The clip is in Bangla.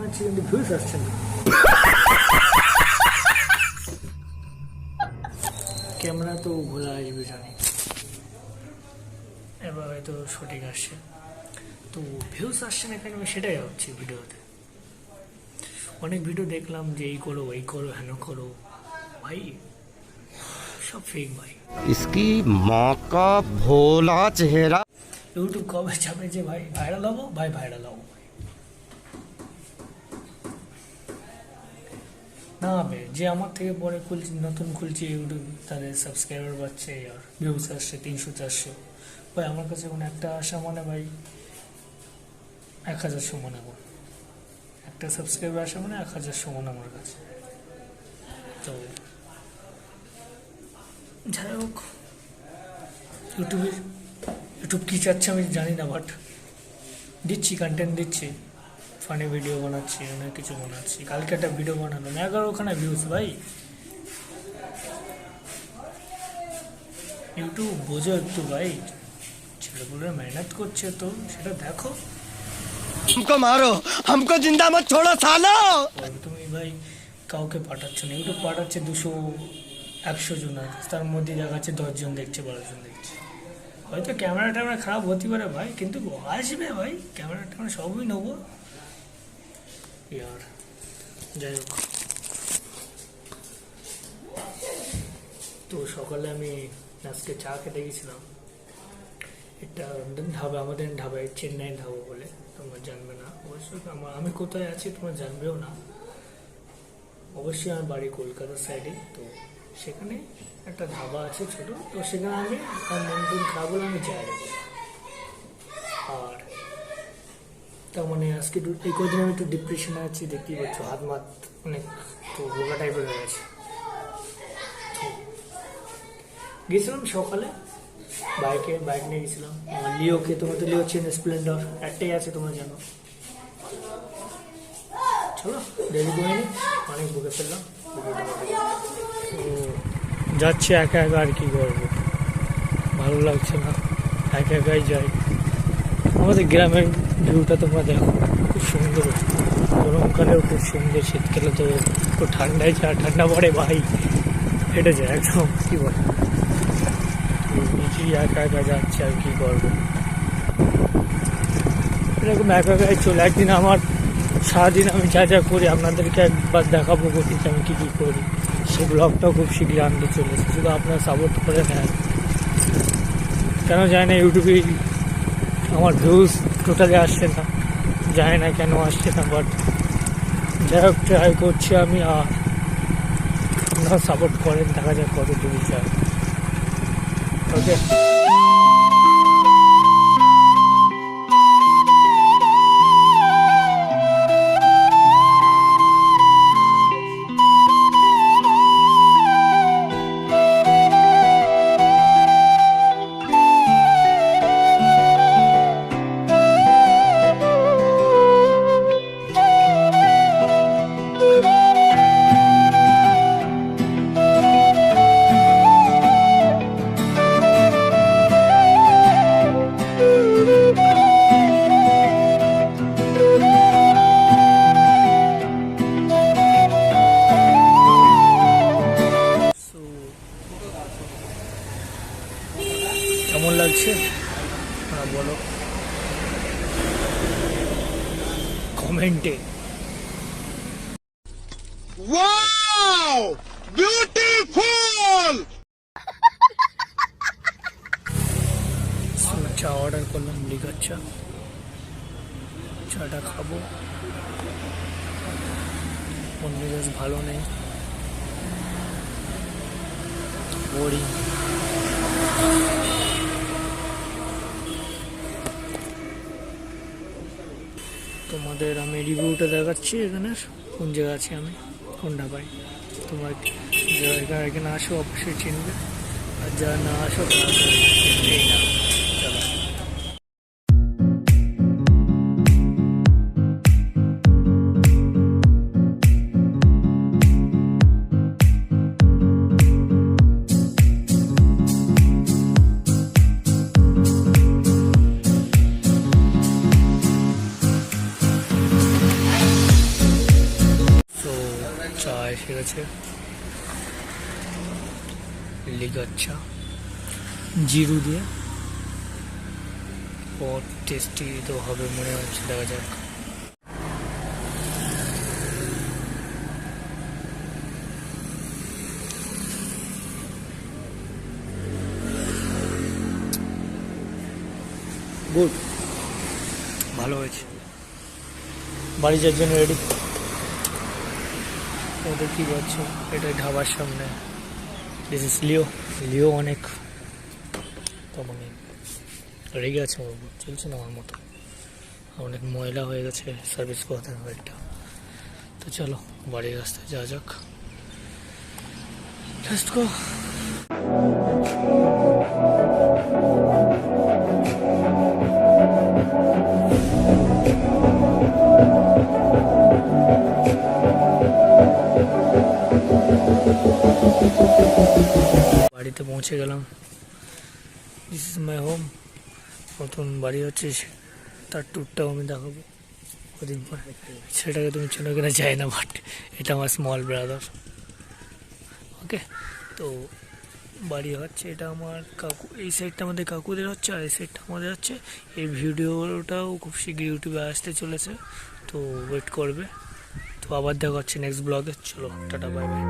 বানাচ্ছি কিন্তু ভিউজ আসছে না। ক্যামেরা তো ভোলা আসবে জানি, এবার হয়তো সঠিক আসছে, তো ভিউজ আসছে না কেন আমি সেটাই ভাবছি ভিডিওতে। অনেক ভিডিও দেখলাম যে এই করো ওই করো হেন করো, ভাই সব ফেক ভাই। इसकी माँ का भोला चेहरा। ইউটিউব কবে যাবে যে ভাই ভাইরাল হবো, ভাই ভাইরাল হবো না হবে। যে আমার থেকে পরে খুলছি, নতুন খুলছি ইউটিউব, তাদের সাবস্ক্রাইবার বাড়ছে আর ভিউজ আসছে 300-400, ভাই আমার কাছে কোনো একটা আসা মানে ভাই 1000 সমান। এখন একটা সাবস্ক্রাইবার আসা মানে 1000 সমান আমার কাছে। তো যাই হোক, ইউটিউব কী চাচ্ছে আমি জানি না, বাট দিচ্ছি, কন্টেন্ট দিচ্ছি, ফানি ভিডিও বানাচ্ছি, অনেক কিছু বানাচ্ছি। কালকে একটা ভিডিও বানালাম 11খানা ভিউজ ভাই। ইউটিউব বোঝো একটু ভাই, ছেলেগুলো মেহনত করছে তো সেটা দেখো। हमको मारो, हमको जिंदा मत छोड़ो सालो। তুমি ভাই কাউকে পাঠাচ্ছ না, ইউটিউব পাঠাচ্ছে 200-100 জন, তার মধ্যে দেখাচ্ছে 10 জন দেখছে, 12 জন দেখছে। হয়তো ক্যামেরা ট্যামেরা খারাপ হতে পারে ভাই, কিন্তু আসবে ভাই, ক্যামেরা ট্যামেরা সবই নেবো ইয়ার। যাই হোক, তো সকালে আমি আজকে চা খেতে গেছিলাম একটা ধাবা, আমাদের ধাবায়, চেন্নাই ধাবা বলে, তোমরা জানবে না অবশ্যই। আমি কোথায় আছি তোমরা জানবেও না অবশ্যই। আমার বাড়ি কলকাতার সাইডে, তো সেখানে একটা ধাবা আছে ছোট, তো সেখানে আমি মন টন খারাপ বলে আমি যাই। আর তার মানে আজকে এই কদিন আমি একটু ডিপ্রেশনে আছি, দেখতেই পাচ্ছ, হাত মাত অনেক তো রোগা টাইপের হয়ে গেছে। গেছিলাম সকালে বাইক নিয়ে গেছিলাম লিওকে। তোমরা তো লিও চেন, স্প্লেন্ডার একটাই আছে তোমরা জানো। চলো দেরি করে নি, অনেক বুকে ফেললাম। যাচ্ছি একা একা, আর কি করবো, ভালো লাগছে না, একা একাই যাই। আমাদের গ্রামের ভিউটা তোমরা দেখো, খুব সুন্দর, গরমকালেও খুব সুন্দর, শীতকালে তো খুব ঠান্ডায় যা ঠান্ডা পড়ে ভাই, ফেটে যায় একদম, কী বলে। নিজেই একা একা যাচ্ছি, আর কি করবো, এরকম একা একাই চলে। একদিন আমার সারাদিন আমি যা যা করি আপনাদেরকে একবার দেখাবো করতেছি আমি কী কী করি, সেই ব্লগটাও খুব শীঘ্রই আনতে চলেছে। শুধু আপনারা সাপোর্ট করে নেন, কেন যায় না ইউটিউবে আমার ভিউজ টোটালি আসছে না, জানি না কেন আসছে না, বাট যাই হোক ট্রাই করছি আমি। আর আপনারা সাপোর্ট করেন, দেখা যাক কত দূর যায়। ওকে, কেমন লাগছে বলো কমেন্টে। Wow beautiful. চা অর্ডার করলাম, লিকার চা, চাটা খাবো। মন মেজাজ ভালো নেই, বোরিং। তোমাদের আমি রিভিউটা দেখাচ্ছি, এখানে কোন জায়গা আছি আমি, কোন ঢাবায়। তোমরা যারা এখানে আসো অবশ্যই চিনবে, আর যারা না আসো তারা চিনবেই না। চলো। লিগাচ্ছা জিরু দিয়ে, बहुत টেস্টি তো হবে মনে হচ্ছে, দেখা যাক। গুড, ভালো হয়েছে। বাড়ি যাওয়ার জন্য রেডি। ওদের কি করছো? এটা ঢাবার সামনে। দিস ইজ লিও অনেক তো মানে রেগে আছে ওর উপর, চলছে না আমার মতো, অনেক ময়লা হয়ে গেছে সার্ভিস করতে হবে একটা। তো চলো বাড়ির রাস্তায় যাওয়া যাক। Let's go. বাড়িতে পৌঁছে গেলাম। This is my home. নতুন বাড়ি হচ্ছে, তার ট্যুরটাও আমি দেখাবো কদিন পর। সেটাকে তুমি চেনো কিনা চাই না, বাট এটা আমার স্মল ব্রাদার। ওকে, তো বাড়ি হচ্ছে এটা আমার কাকু, এই সাইডটা আমাদের কাকুদের হচ্ছে, আর এই সাইডটা আমাদের হচ্ছে। এই ভিডিওটাও খুব শীঘ্রই ইউটিউবে আসতে চলেছে, তো ওয়েট করবে। তো আবার দেখা হচ্ছে নেক্সট ব্লগে। চলো টাটা, বাই বাই।